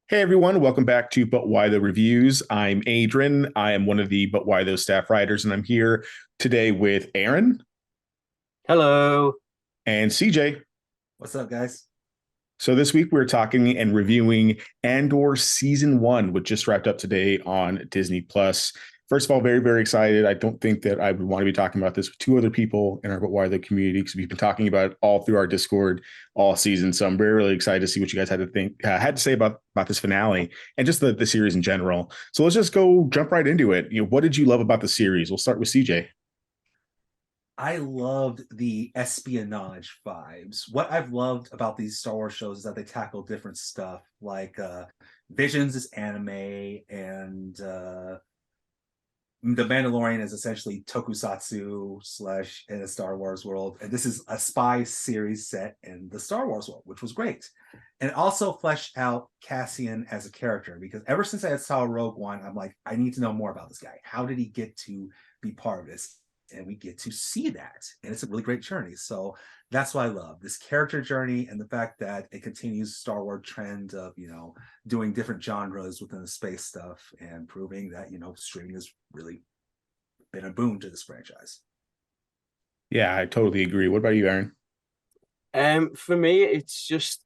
Hey everyone, welcome back to But Why the Reviews. I'm Adrian. I am one of the But Why Those staff writers, and I'm here today with Aaron Hello. and CJ. What's up, guys? So this week we're talking and reviewing Andor season one, which just wrapped up today on Disney Plus. First of all, very, very excited. I don't think that I would want to be talking about this with two other people in our But Why the community because we've been talking about it all through our Discord all season. So I'm very, really excited to see what you guys had to say about this finale and just the series in general. So let's just go jump right into it. What did you love about the series? We'll start with CJ. I loved the espionage vibes. What I've loved about these Star Wars shows is that they tackle different stuff, like Visions is anime, and The Mandalorian is essentially tokusatsu slash in a Star Wars world. And this is a spy series set in the Star Wars world, which was great. And it also fleshed out Cassian as a character because ever since I saw Rogue One, I'm like, I need to know more about this guy. How did he get to be part of this? And we get to see that. And it's a really great journey. So that's what I love, this character journey and the fact that it continues Star Wars trend of, doing different genres within the space stuff and proving that, streaming has really been a boon to this franchise. Yeah, I totally agree. What about you, Aaron? For me, it's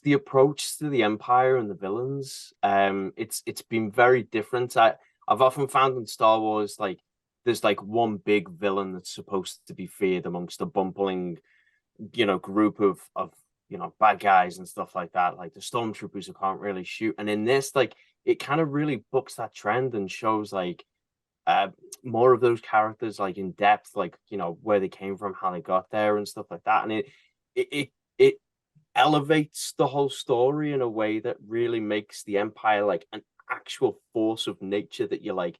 the approach to the Empire and the villains. It's been very different. I've often found in Star Wars there's like one big villain that's supposed to be feared amongst a bumbling, group of bad guys and stuff like that, like the stormtroopers who can't really shoot. And in this, it kind of really books that trend and shows uh more of those characters like in depth, like where they came from, how they got there and stuff like that. And it elevates the whole story in a way that really makes the Empire like an actual force of nature that you're like,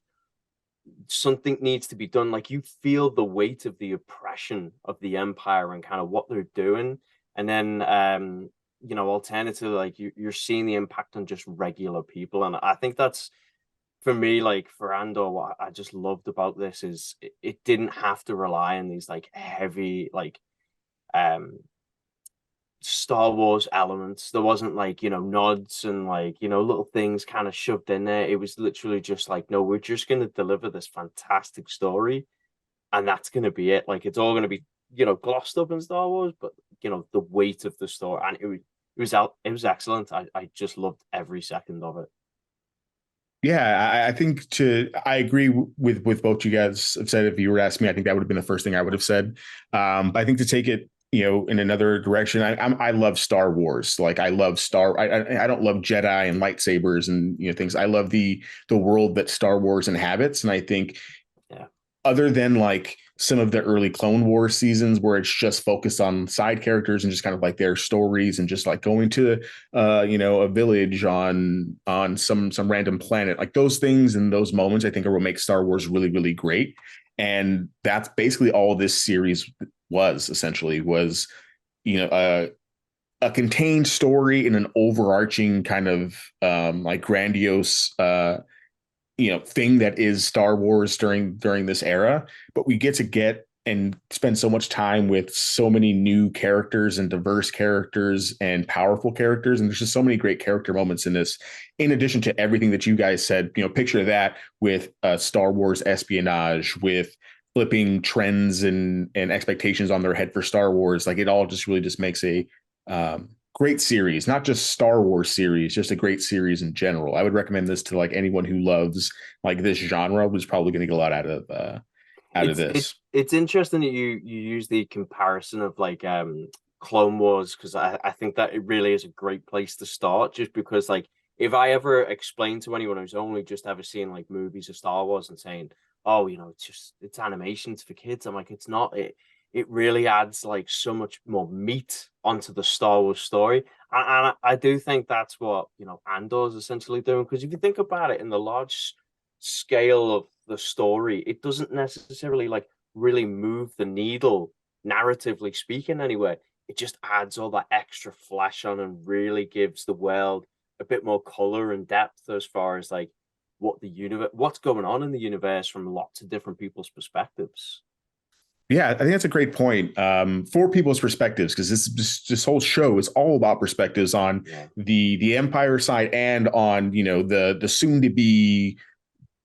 something needs to be done. Like you feel the weight of the oppression of the Empire and kind of what they're doing. And then alternatively, like you're seeing the impact on just regular people. And I think that's, for me, like for Andor, what I just loved about this is it didn't have to rely on these like heavy um Star Wars elements. There wasn't like, nods and like, little things kind of shoved in there. It was literally just like, no, we're just going to deliver this fantastic story and that's going to be it. Like it's all going to be, glossed up in Star Wars, but the weight of the story, and it was excellent. I just loved every second of it. Yeah, I think I agree with both you guys have said. If you were asking me, I think that would have been the first thing I would have said. But I think to take it, in another direction, I love Star Wars. Like I love I don't love Jedi and lightsabers and things. I love the world that Star Wars inhabits, and I think Yeah. other than like some of the early Clone Wars seasons where it's just focused on side characters and just kind of like their stories and just like going to a village on some random planet, like those things and those moments I think are what makes Star Wars really, really great. And that's basically all this series was essentially was, you know, a contained story in an overarching kind of like grandiose thing that is Star Wars during this era, but we get and spend so much time with so many new characters and diverse characters and powerful characters, and there's just so many great character moments in this. In addition to everything that you guys said, picture that with Star Wars espionage, with flipping trends and expectations on their head for Star Wars. Like it all just really just makes a great series, not just Star Wars series, just a great series in general. I would recommend this to like anyone who loves like this genre was probably going to get a lot out of It's interesting that you use the comparison of Clone Wars, because I think that it really is a great place to start, just because like if I ever explain to anyone who's only just ever seen like movies of Star Wars and saying, oh, it's animations for kids, I'm like, it's not. It really adds like so much more meat onto the Star Wars story. And I do think that's what, Andor is essentially doing. Because if you think about it in the large scale of the story, it doesn't necessarily like really move the needle narratively speaking anyway. It just adds all that extra flesh on and really gives the world a bit more color and depth as far as like what's going on in the universe from lots of different people's perspectives. Yeah, I think that's a great point. For people's perspectives, because this whole show is all about perspectives on Yeah. the Empire side and on the soon to be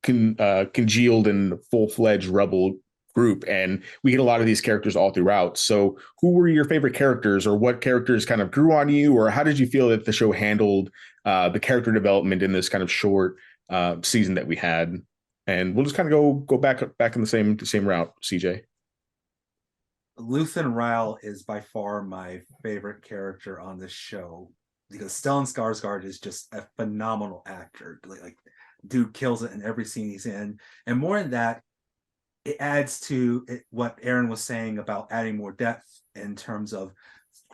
congealed and full fledged rebel group, and we get a lot of these characters all throughout. So, who were your favorite characters, or what characters kind of grew on you, or how did you feel that the show handled the character development in this kind of short season that we had? And we'll just kind of go back in the same route, CJ. Luthen Ryle is by far my favorite character on this show because Stellan Skarsgård is just a phenomenal actor. Like dude kills it in every scene he's in, and more than that, it adds to what Aaron was saying about adding more depth in terms of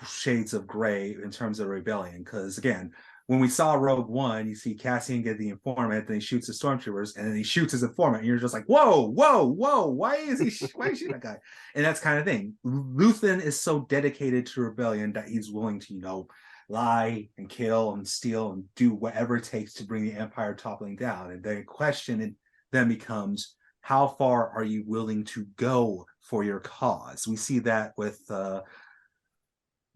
shades of gray in terms of rebellion. Because again, when we saw Rogue One, you see Cassian get the informant, then he shoots the stormtroopers, and then he shoots his informant, and you're just like, whoa, whoa, whoa, why is he shooting that guy? And that's kind of thing. Luthen is so dedicated to rebellion that he's willing to, lie and kill and steal and do whatever it takes to bring the Empire toppling down. And the question then becomes, how far are you willing to go for your cause? We see that with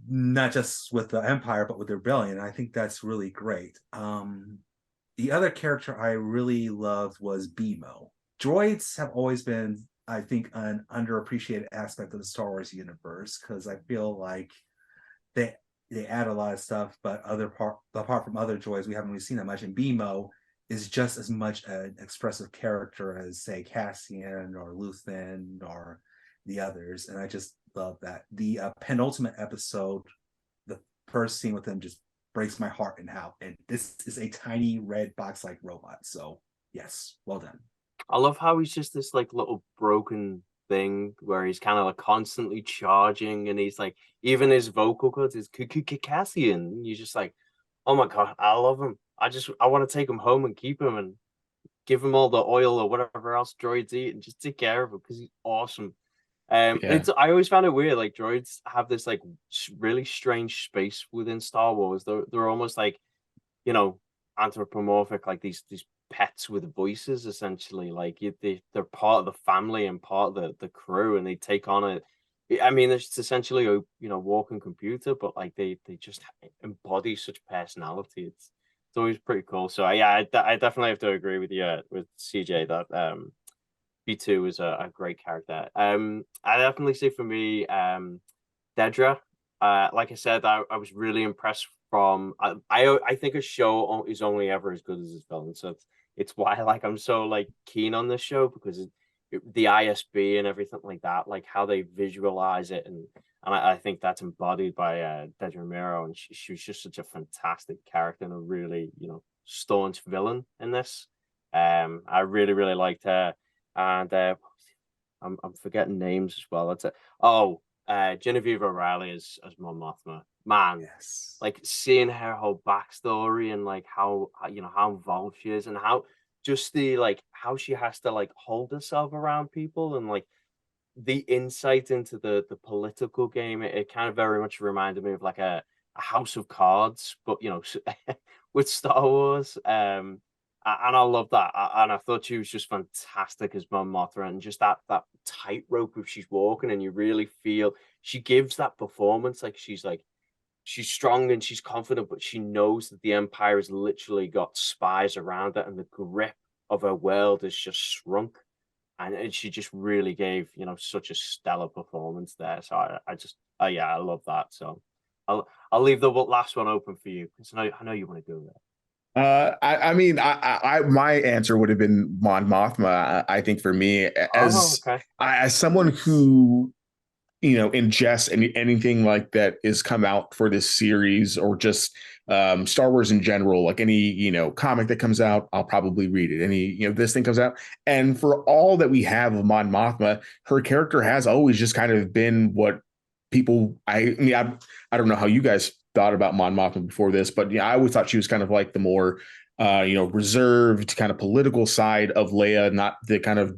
not just with the Empire, but with the Rebellion. I think that's really great. The other character I really loved was BMO. Droids have always been, I think, an underappreciated aspect of the Star Wars universe because I feel like they add a lot of stuff, but apart from other droids, we haven't really seen that much. And BMO is just as much an expressive character as, say, Cassian or Luthen or the others. And I just love that. The penultimate episode, the first scene with them just breaks my heart in half. And this is a tiny red box-like robot. So yes, well done. I love how he's just this like little broken thing where he's kind of like constantly charging, and he's like, even his vocal cords is Cassian. You're just like, oh my god, I love him. I want to take him home and keep him and give him all the oil or whatever else droids eat and just take care of him because he's awesome. Yeah. I always found it weird. Like droids have this like really strange space within Star Wars. They're almost like, you know, anthropomorphic, like these pets with voices essentially. Like they're part of the family and part of the crew, and they take on it. I mean, it's essentially a walking computer, but like they just embody such personality. It's always pretty cool. So yeah, I definitely have to agree with you with CJ that B2 is a great character. I definitely say for me, Dedra. Like I said, I was really impressed from. I think a show is only ever as good as its villain, so it's why like I'm so like keen on this show because the ISB and everything like that, like how they visualize it, and I think that's embodied by Dedra Miro, and she was just such a fantastic character and a really staunch villain in this. I really liked her, and I'm forgetting names as well. That's it. Oh, Genevieve O'Reilly as Mon Mothma. Man, Yes. like seeing her whole backstory and like how involved she is and how just the like how she has to like hold herself around people and like the insight into the political game. It kind of very much reminded me of like a House of Cards, but with Star Wars. And I love that. And I thought she was just fantastic as Mon Mothma, and just that tightrope if she's walking, and you really feel she gives that performance like she's strong and she's confident, but she knows that the Empire has literally got spies around her, and the grip of her world has just shrunk. And she just really gave such a stellar performance there. So I just yeah, I love that. So I'll leave the last one open for you because I know you want to go there. I mean, my answer would have been Mon Mothma. I think for me, Oh, as okay. as someone who ingest anything like that is come out for this series or just Star Wars in general, like any comic that comes out, I'll probably read it. Any this thing comes out, and for all that we have of Mon Mothma, her character has always just kind of been what people. I mean, I don't know how you guys thought about Mon Mothma before this, but yeah, I always thought she was kind of like the more reserved kind of political side of Leia, not the kind of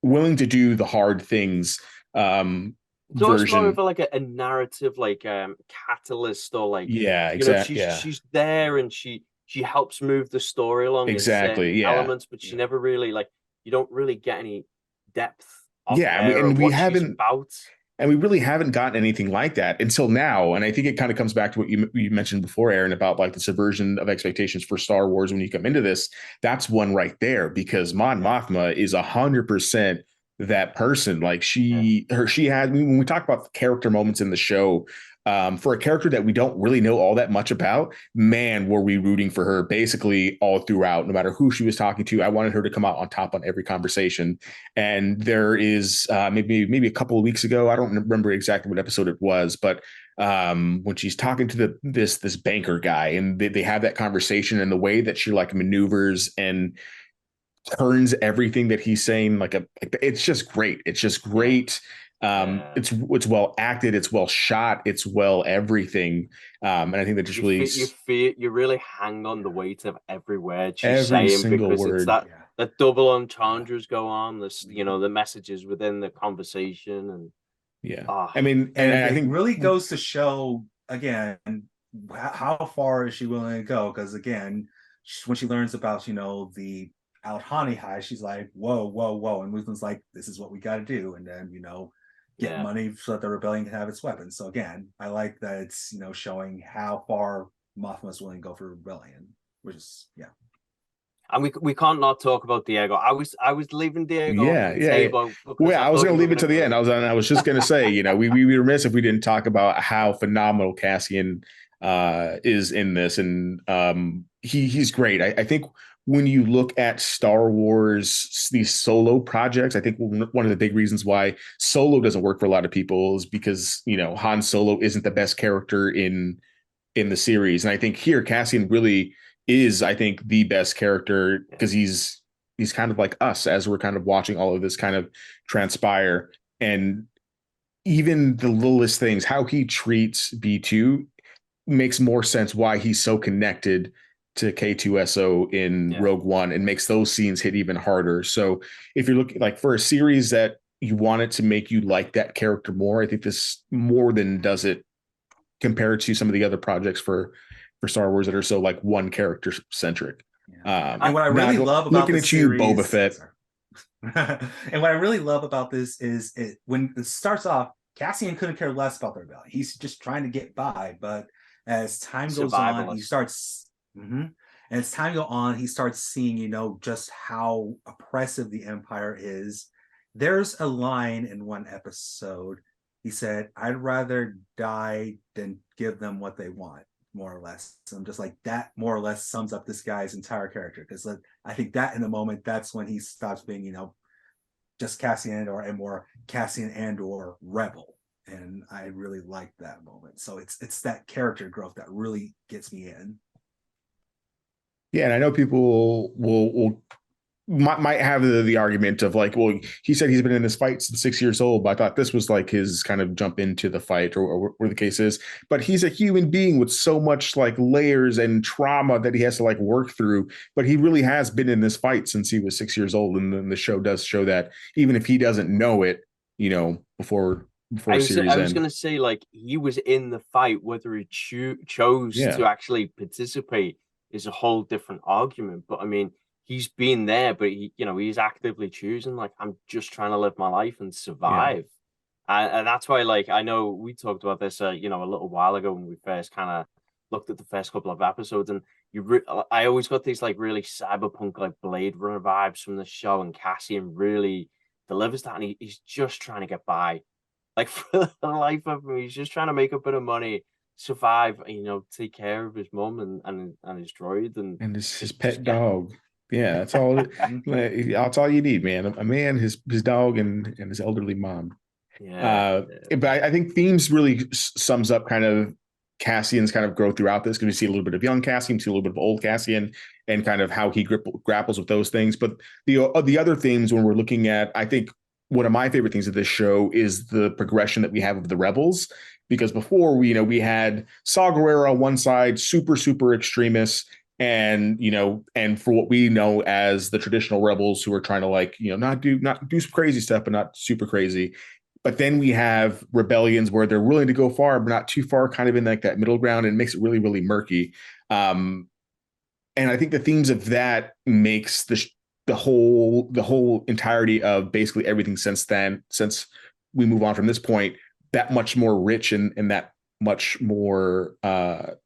willing to do the hard things It's almost more of version. like a narrative, like catalyst, or like Yeah, exactly. she's Yeah, she's there and she helps move the story along in certain exactly. Yeah, elements, but she Yeah. never really like you don't really get any depth of Yeah, her and we what she's haven't. about. And we really haven't gotten anything like that until now. And I think it kind of comes back to what you mentioned before, Aaron, about like the subversion of expectations for Star Wars when you come into this. That's one right there, because Mon Mothma is 100% that person. Like she had, when we talk about the character moments in the show, for a character that we don't really know all that much about, man, were we rooting for her basically all throughout, no matter who she was talking to. I wanted her to come out on top on every conversation. And there is maybe a couple of weeks ago, I don't remember exactly what episode it was, but when she's talking to this banker guy, and they have that conversation, and the way that she like maneuvers and turns everything that he's saying it's just great. It's just great. It's well acted, it's well shot, it's well everything. And I think that just you really hang on the weight of every word she's every saying, single because word. it's that double entendres go on, this, the messages within the conversation. And I mean, and I think really goes to show again, how far is she willing to go? Because again, when she learns about the Al-Hani high, she's like, whoa, whoa, whoa, and Muthan's like, this is what we got to do, and then get money so that the rebellion can have its weapons. So again, I like that it's showing how far Mothma is willing to go for rebellion, which is And we can't not talk about Diego. I was leaving Diego off the table. Well, I was going to leave it to the end. I was just going to say, we remiss if we didn't talk about how phenomenal Cassian is in this, and he's great. I think when you look at Star Wars, these solo projects, I think one of the big reasons why Solo doesn't work for a lot of people is because Han Solo isn't the best character in the series, and I think here Cassian really is, I think, the best character, because he's kind of like us as we're kind of watching all of this kind of transpire. And even the littlest things, how he treats B2 makes more sense why he's so connected to K2SO in Rogue One, and makes those scenes hit even harder. So if you're looking like for a series that you want it to make you like that character more, I think this more than does it compared to some of the other projects for Star Wars that are so like one character centric. And what I really love about looking this at series, you, Boba Fett. And what I really love about this is when it starts off, Cassian couldn't care less about the rebellion. He's just trying to get by. But as time goes on, he starts. And as time goes on, he starts seeing, just how oppressive the Empire is. There's a line in one episode. He said, "I'd rather die than give them what they want," more or less. So I'm just like, that more or less sums up this guy's entire character. Because I think that in the moment, that's when he stops being, just Cassian Andor and more Cassian Andor rebel. And I really like that moment. So it's that character growth that really gets me in. Yeah, and I know people will might have the argument of like, well, he said he's been in this fight since 6 years old, but I thought this was like his kind of jump into the fight, or where the case is. But he's a human being with so much like layers and trauma that he has to like work through. But he really has been in this fight since he was 6 years old, and then the show does show that, even if he doesn't know it, before I series was going to say, like, he was in the fight. Whether he chose to actually participate is a whole different argument. But I mean, he's been there, but he's actively choosing, like, I'm just trying to live my life and survive. And that's why, like, I know we talked about this, a little while ago when we first kind of looked at the first couple of episodes, and I always got these like really cyberpunk, like Blade Runner vibes from the show, and Cassian really delivers that, and he's just trying to get by, like, for the life of him. He's just trying to make a bit of money, survive, take care of his mum and his droid and his pet dog. Yeah, that's all. That's all you need, man. A man, his dog, and his elderly mom. But I think themes really sums up kind of Cassian's kind of growth throughout this, because we see a little bit of young Cassian, see a little bit of old Cassian, and kind of how he grapples with those things. But the other themes, when we're looking at, I think one of my favorite things of this show is the progression that we have of the rebels. Because before we had Saw Gerrera on one side, super extremists, and for what we know as the traditional rebels, who are trying to like not do some crazy stuff, but not super crazy. But then we have rebellions where they're willing to go far, but not too far, kind of in like that middle ground, and it makes it really murky. And I think the themes of that makes the whole entirety of basically everything since then, since we move on from this point, that much more rich and that much more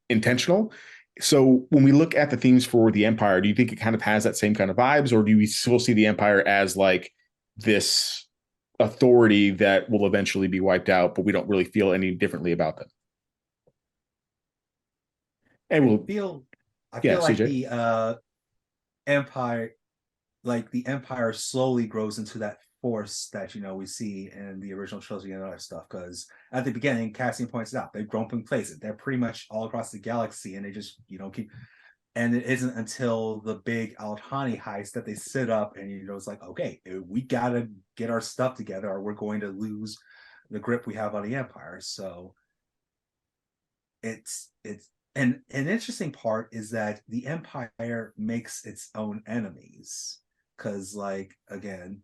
intentional. So when we look at the themes for the Empire, do you think it kind of has that same kind of vibes, or do we still see the Empire as like this authority that will eventually be wiped out, but we don't really feel any differently about them? And we'll, I yeah, feel like CJ. the Empire, like the Empire slowly grows into that force that we see in the original trilogy and other stuff. Because at the beginning, Cassian points out they've grown from places. They're pretty much all across the galaxy, and they just keep. And it isn't until the big Al-Hani heist that they sit up and it's like, okay, we gotta get our stuff together, or we're going to lose the grip we have on the Empire. So it's and an interesting part is that the Empire makes its own enemies, because like again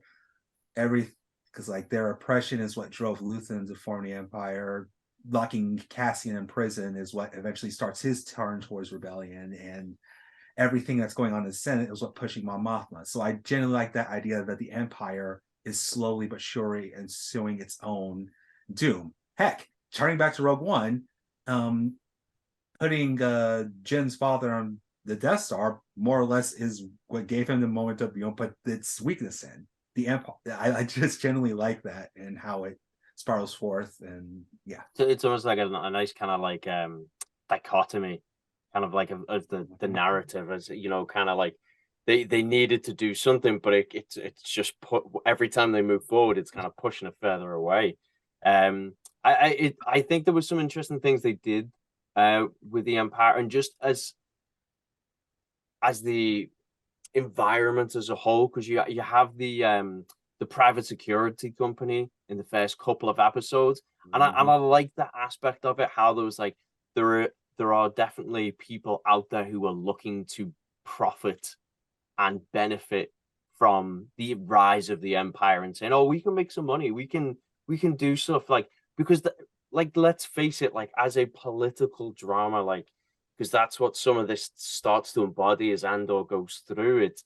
every because like their oppression is what drove Luthen to form the Empire. Locking Cassian in prison is what eventually starts his turn towards rebellion, and everything that's going on in the Senate is what pushing Mon Mothma. So I generally like that idea that the Empire is slowly but surely ensuing its own doom. Heck, turning back to Rogue One, um, putting Jin's father on the Death Star more or less is what gave him the moment to put its weakness in the Empire. I just generally like that and how it spirals forth, and yeah. So it's almost like a nice kind of like dichotomy, kind of like of the narrative, as kind of like they needed to do something, but it's just put every time they move forward, it's kind of pushing it further away. I think there was some interesting things they did with the Empire, and just as the environment as a whole, because you have the private security company in the first couple of episodes, and I like that aspect of it. How there was like there are definitely people out there who are looking to profit and benefit from the rise of the Empire, and saying, "Oh, we can make some money. We can do stuff like because like let's face it, like as a political drama, like." Because that's what some of this starts to embody as Andor goes through it.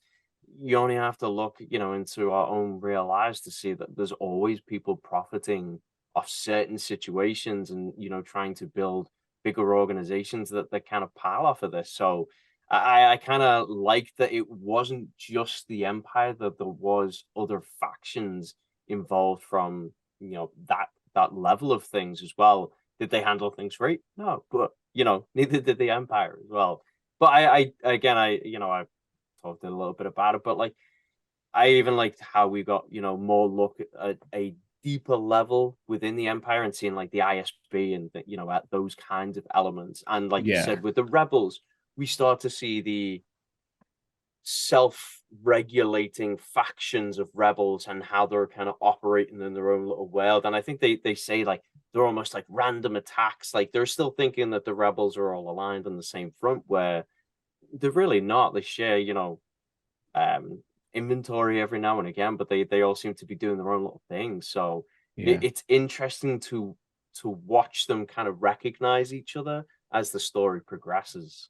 You only have to look, into our own real lives to see that there's always people profiting off certain situations, and trying to build bigger organizations that kind of pile off of this. So I kind of like that it wasn't just the Empire, that there was other factions involved from that level of things as well. Did they handle things right? No, but neither did the Empire as well. But I again, I talked a little bit about it, but like I even liked how we got more look at a deeper level within the Empire, and seeing like the ISB and at those kinds of elements. And like you Yeah. said, with the rebels, we start to see the self-regulating factions of rebels and how they're kind of operating in their own little world. And I think they say like they're almost like random attacks. Like they're still thinking that the rebels are all aligned on the same front, where they're really not. They share, um, inventory every now and again, but they all seem to be doing their own little thing. So Yeah. it's interesting to watch them kind of recognize each other as the story progresses.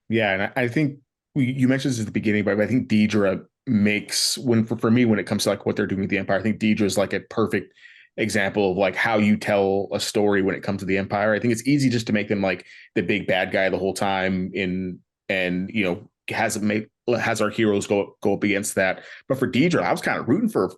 Yeah, and I think you mentioned this at the beginning, but I think Deidre makes when for me when it comes to like what they're doing with the Empire, I think Deidre is like a perfect example of like how you tell a story when it comes to the Empire. I think it's easy just to make them like the big bad guy the whole time in and has our heroes go up against that. But for Deidre, I was kind of rooting for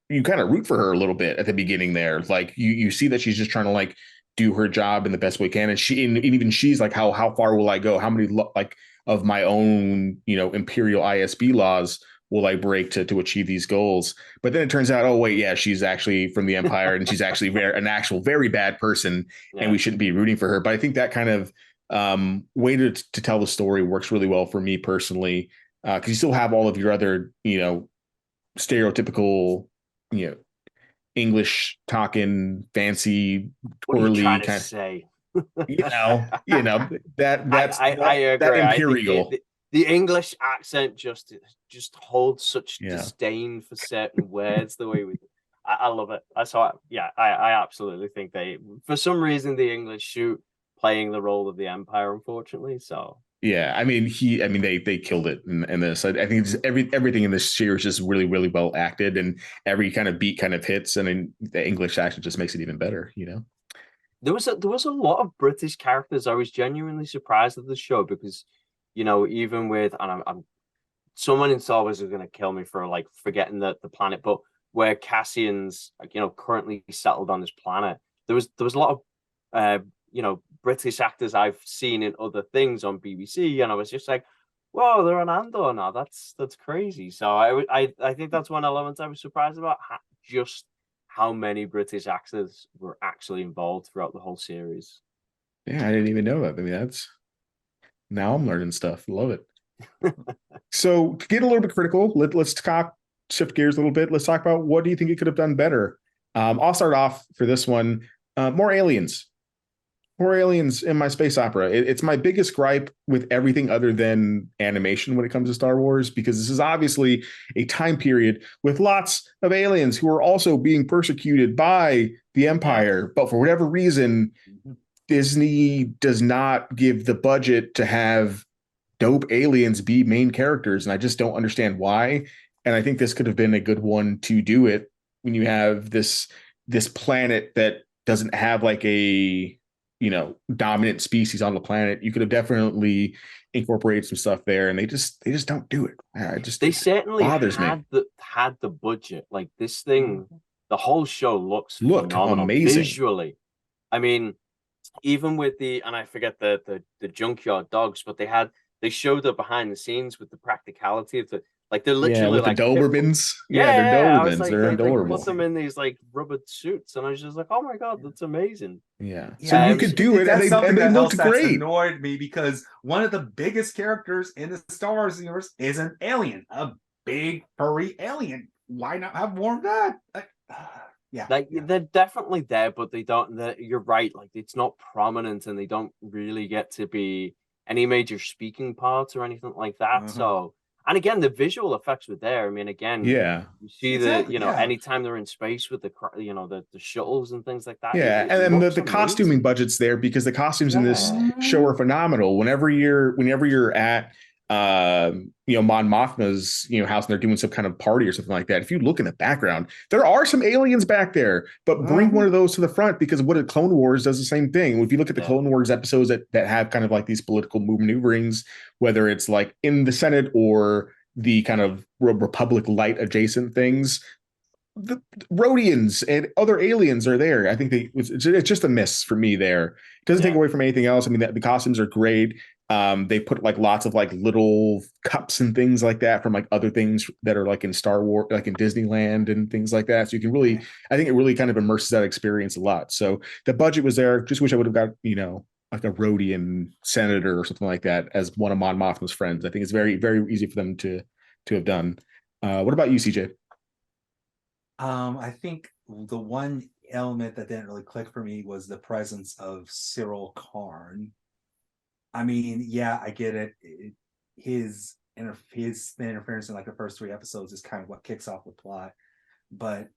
you kind of root for her a little bit at the beginning there. Like you see that she's just trying to like do her job in the best way can, and even she's like, how far will I go? How many like of my own imperial ISB laws will I break to achieve these goals? But then it turns out, oh wait, yeah, she's actually from the Empire, and she's actually an actual very bad person, and Yeah. we shouldn't be rooting for her. But I think that kind of way to tell the story works really well for me personally, because you still have all of your other stereotypical you know English talking, fancy, What are you twirly trying to kind of, say? I that agree. I think imperial. the English accent just holds such Yeah. disdain for certain words the way we do. I love it. That's why, yeah, I absolutely think they, for some reason, the English shoot playing the role of the Empire, unfortunately. So Yeah, I mean they killed it in this. I think everything in this series is just really really well acted, and every kind of beat kind of hits, and then the English accent just makes it even better. You know. There was a lot of British characters. I was genuinely surprised at the show because, even with, and I'm someone in Star Wars is going to kill me for like forgetting the planet, but where Cassian's like, currently settled on this planet, there was a lot of British actors I've seen in other things on BBC, and I was just like, whoa, they're on Andor now. That's crazy. So I think that's one element I was surprised about, just how many British actors were actually involved throughout the whole series. Yeah, I didn't even know that. I mean, that's now I'm learning stuff. Love it. So to get a little bit critical, let's talk shift gears a little bit. Let's talk about what do you think it could have done better. I'll start off for this one. More aliens. More aliens in my space opera. It's my biggest gripe with everything other than animation when it comes to Star Wars, because this is obviously a time period with lots of aliens who are also being persecuted by the Empire. But for whatever reason, Disney does not give the budget to have dope aliens be main characters. And I just don't understand why. And I think this could have been a good one to do it when you have this planet that doesn't have like a dominant species on the planet. You could have definitely incorporated some stuff there, and they just don't do it. They certainly bothers had me. the budget. Like this thing, the whole show Looked phenomenal amazing visually. I mean, even with and I forget the junkyard dogs, but they showed the behind the scenes with the practicality of they're Yeah, literally with the like Dobermans. Yeah, they're yeah, I was Dobermans. like They're they put adorable. them in these like rubber suits, and I was just like, oh my god, that's amazing. Yeah. So Yeah, you Um, could do it, and that's something they that else looked that's great. annoyed me because one of the biggest characters in the Star Wars universe is an alien, a big furry alien. Why not have more of that? Yeah, they're definitely there, but they don't. You're right. Like it's not prominent, and they don't really get to be any major speaking parts or anything like that. uh-huh. So, and again, the visual effects were there. I mean, again, Yeah. you see Exactly. Yeah. anytime they're in space with the shuttles and things like that, Yeah, it and then looks the costuming amazing. budget's there because the costumes in this Yeah, show are phenomenal. Whenever you're at Mon Mothma's house and they're doing some kind of party or something like that, if you look in the background, there are some aliens back there. But bring one of those to the front, because what Clone Wars does the same thing. If you look at the yeah, Clone Wars episodes that have kind of like these political maneuverings, whether it's like in the Senate or the kind of Republic light adjacent things, the Rhodians and other aliens are there. I think it's just a miss for me there. It doesn't take yeah. away from anything else. I mean, the costumes are great. They put like lots of like little cups and things like that from like other things that are like in Star Wars, like in Disneyland and things like that. So you can really, I think it really kind of immerses that experience a lot. So the budget was there. Just wish I would have got, like a Rhodian senator or something like that as one of Mon Mothma's friends. I think it's very, very easy for them to have done. What about you, CJ? I think the one element that didn't really click for me was the presence of Cyril Karn. I mean, yeah, I get it. His interference in like the first 3 episodes is kind of what kicks off the plot, but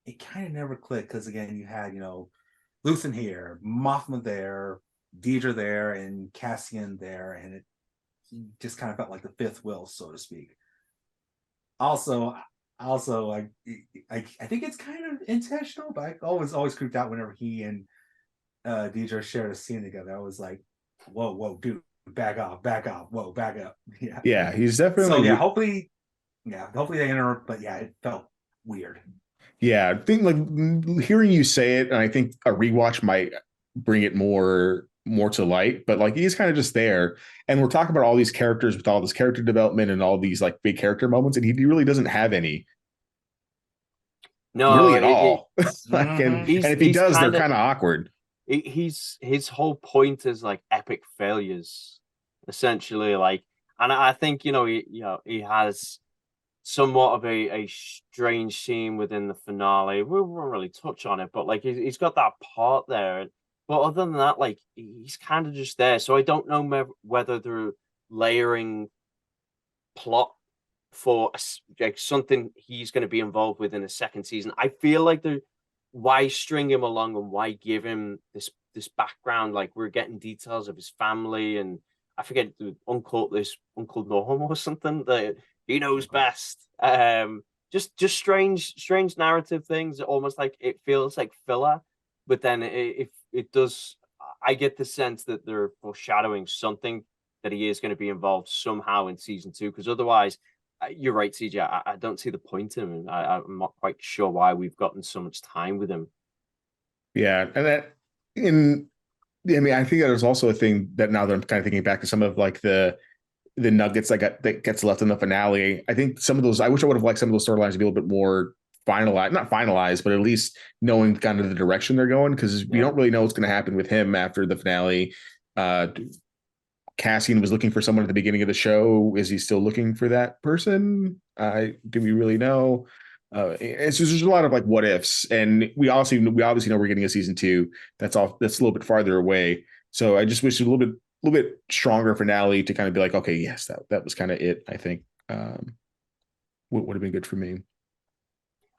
it kind of never clicked because again, you had Luthen here, Mothma there, Deidre there, and Cassian there, and it just kind of felt like the fifth wheel, so to speak. Also, I think it's kind of intentional, but I always creeped out whenever he and Deidre shared a scene together. I was like, whoa, dude, back off, whoa, back up. Yeah, he's So definitely. hopefully they enter, but yeah, it felt weird. Yeah, I think like hearing you say it, and I think a rewatch might bring it more to light. But like he's kind of just there, and we're talking about all these characters with all this character development and all these like big character moments, and he really doesn't have any No, really at all. Like, and he's if he he's does, they're kind of kind of awkward. he's his whole point is like epic failures, essentially. Like, and I think he has somewhat of a strange scene within the finale. We won't really touch on it, but like he's got that part there. But other than that, like he's kind of just there. So I don't know whether they're layering plot for like something he's going to be involved with in the second season. I feel like why string him along and why give him this background? Like we're getting details of his family and I forget, Uncle Norm or something, that he knows best. Just strange narrative things. Almost like it feels like filler, but then if it does, I get the sense that they're foreshadowing something that he is going to be involved somehow in season 2. Because otherwise, you're right, CJ. I don't see the point in him. I'm not quite sure why we've gotten so much time with him. Yeah, and that in I mean, I think that is also a thing that now that I'm kind of thinking back to some of like the nuggets that gets left in the finale. I think some of those, I wish I would have liked some of those storylines to be a little bit more finalized, not finalized, but at least knowing kind of the direction they're going, because we don't really know what's going to happen with him after the finale. Cassian was looking for someone at the beginning of the show. Is he still looking for that person? Do we really know? It's just, there's a lot of like what ifs, and we obviously know we're getting a season 2. That's a little bit farther away. So I just wish a little bit stronger finale to kind of be like, okay, yes, that was kind of it. I think would have been good for me.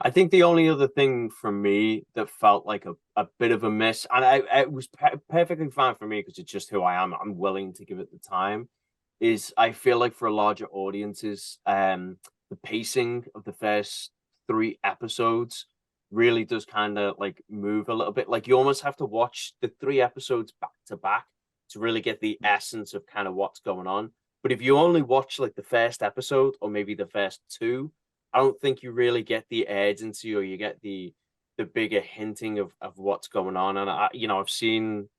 I think the only other thing for me that felt like a bit of a miss, and it was perfectly fine for me because it's just who I am. I'm willing to give it the time. Is I feel like for larger audiences, the pacing of the first 3 episodes really does kind of like move a little bit. Like you almost have to watch the 3 episodes back to back to really get the essence of kind of what's going on. But if you only watch like the first episode or maybe the first 2, I don't think you really get the urgency or you get the bigger hinting of what's going on. And I've seen,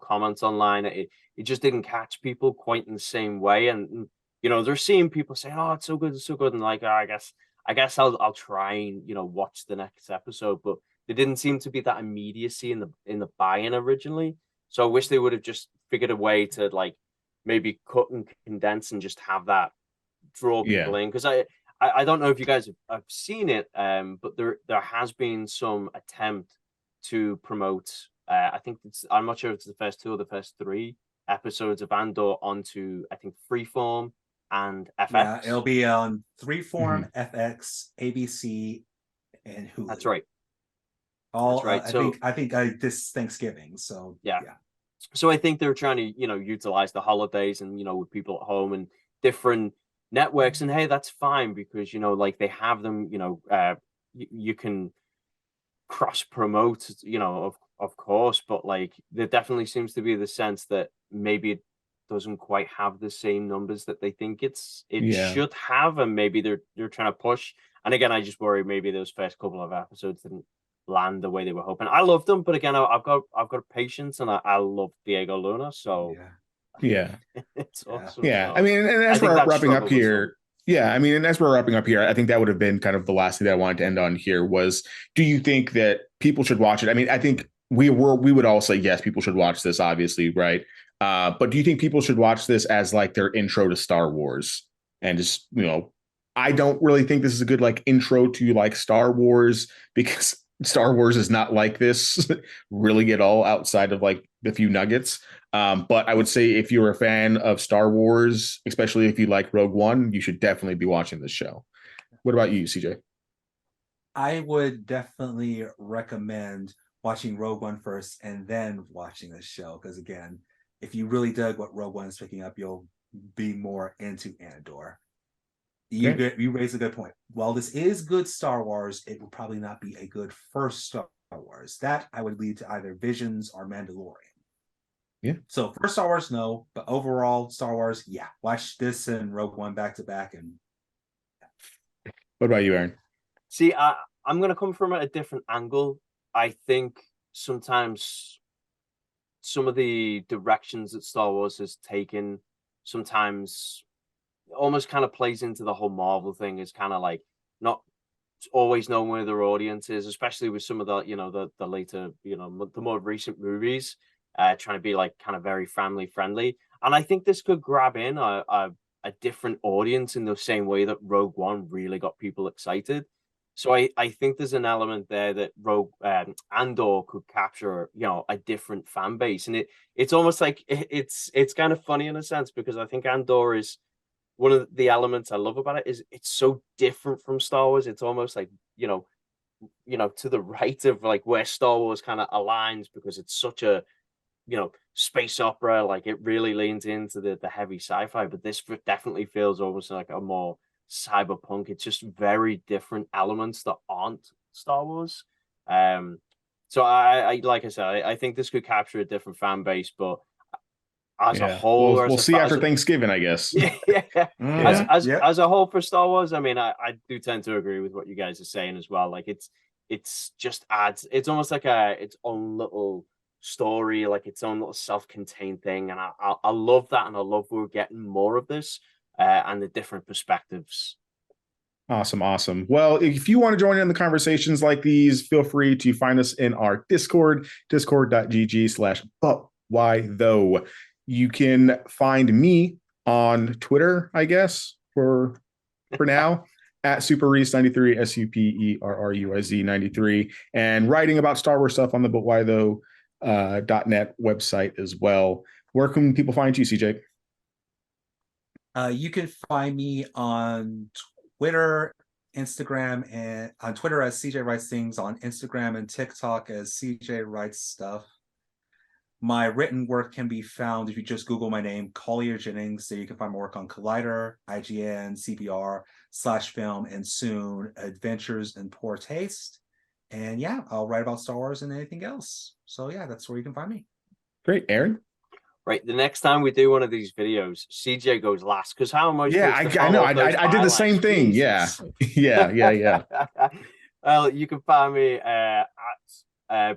comments online. It just didn't catch people quite in the same way. And they're seeing people saying, "Oh, it's so good," and like, I guess I'll try and watch the next episode. But there didn't seem to be that immediacy in the buy-in originally. So I wish they would have just figured a way to like maybe cut and condense and just have that draw Yeah, people in, because I don't know if you guys have seen it, but there has been some attempt to promote. I think I'm not sure if it's the first 2 or the first 3 episodes of Andor onto, I think, Freeform and Yeah, FX. it'll be on Mhm. Freeform, FX, ABC, and That's Hulu. right. That's All right. So I think this Thanksgiving. So yeah. yeah, So I think they're trying to, utilize the holidays and, with people at home and different networks. And hey, that's fine because, like they have them, you can cross promote, of course, but like there definitely seems to be the sense that maybe it doesn't quite have the same numbers that they think it yeah, should have, and maybe they're trying to push. And again, I just worry maybe those first couple of episodes didn't land the way they were hoping. I loved them, but again, I've got patience, and I love Diego Luna, so yeah, yeah. it's yeah. awesome. Yeah, I So mean, and I as think we're that wrapping up struggle was some. here, yeah, I mean, and as we're wrapping up here, I think that would have been kind of the last thing that I wanted to end on here was, do you think that people should watch it? I mean, I think we would all say yes, people should watch this, obviously, right? But do you think people should watch this as like their intro to Star Wars and just, I don't really think this is a good like intro to like Star Wars because Star Wars is not like this really at all outside of like the few nuggets. But I would say if you're a fan of Star Wars, especially if you like Rogue One, you should definitely be watching this show. What about you, CJ? I would definitely recommend watching Rogue One first and then watching this show because again, if you really dug what Rogue One is picking up, you'll be more into Andor. Okay. You raise a good point. While this is good Star Wars, it will probably not be a good first Star Wars. That I would lead to either Visions or Mandalorian. Yeah. So first Star Wars, no, but overall Star Wars, yeah. Watch this and Rogue One back to back, and What about you, Aaron? See, I'm gonna come from a different angle. I think sometimes some of the directions that Star Wars has taken sometimes almost kind of plays into the whole Marvel thing. Is kind of like not always knowing where their audience is, especially with some of the later, the more recent movies, trying to be like kind of very family friendly. And I think this could grab in a different audience in the same way that Rogue One really got people excited. So I think there's an element there that Rogue Andor could capture, a different fan base, and it's almost like it's kind of funny in a sense because I think Andor is one of the elements I love about it is it's so different from Star Wars. It's almost like, to the right of like where Star Wars kind of aligns because it's such space opera. Like it really leans into the heavy sci-fi, but this definitely feels almost like a more cyberpunk. It's just very different elements that aren't Star Wars. So I like I said, I think this could capture a different fan base, but as a Yeah, whole, or we'll see after Thanksgiving, I guess. yeah, Yeah. as a whole for Star Wars, I mean, I do tend to agree with what you guys are saying as well. Like it's just adds, it's almost like its own little story, like its own little self-contained thing, and I love that, and I love we're getting more of this and the different perspectives. Awesome. Well, if you want to join in the conversations like these, feel free to find us in our Discord, discord.gg/but why though. You can find me on Twitter, I guess, for now, at SuperRuiz93, SUPERRUIZ93, and writing about Star Wars stuff on the But Why Though .net website as well. Where can people find you, CJ? You can find me on Twitter, Instagram, and on Twitter as CJ Writes Things, on Instagram and TikTok as CJ Writes Stuff. My written work can be found if you just Google my name, Collier Jennings. So you can find my work on Collider, IGN, CBR/film, and soon Adventures in Poor Taste. And yeah, I'll write about Star Wars and anything else. So yeah, that's where you can find me. Great. Aaron? Right, the next time we do one of these videos, CJ goes last, because how am I supposed to I know. follow up those I did the same thing. highlights? Yeah. Well, you can find me at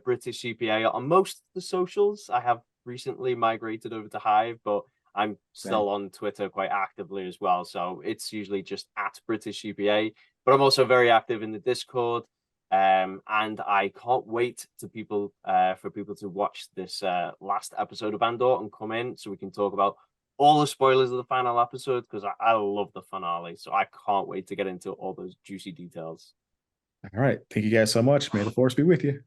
British CPA on most of the socials. I have recently migrated over to Hive, but I'm still on Twitter quite actively as well. So it's usually just at British CPA, but I'm also very active in the Discord. And I can't wait for people to watch this last episode of Andor and come in so we can talk about all the spoilers of the final episode, because I love the finale. So I can't wait to get into all those juicy details. All right. Thank you guys so much. May the force be with you.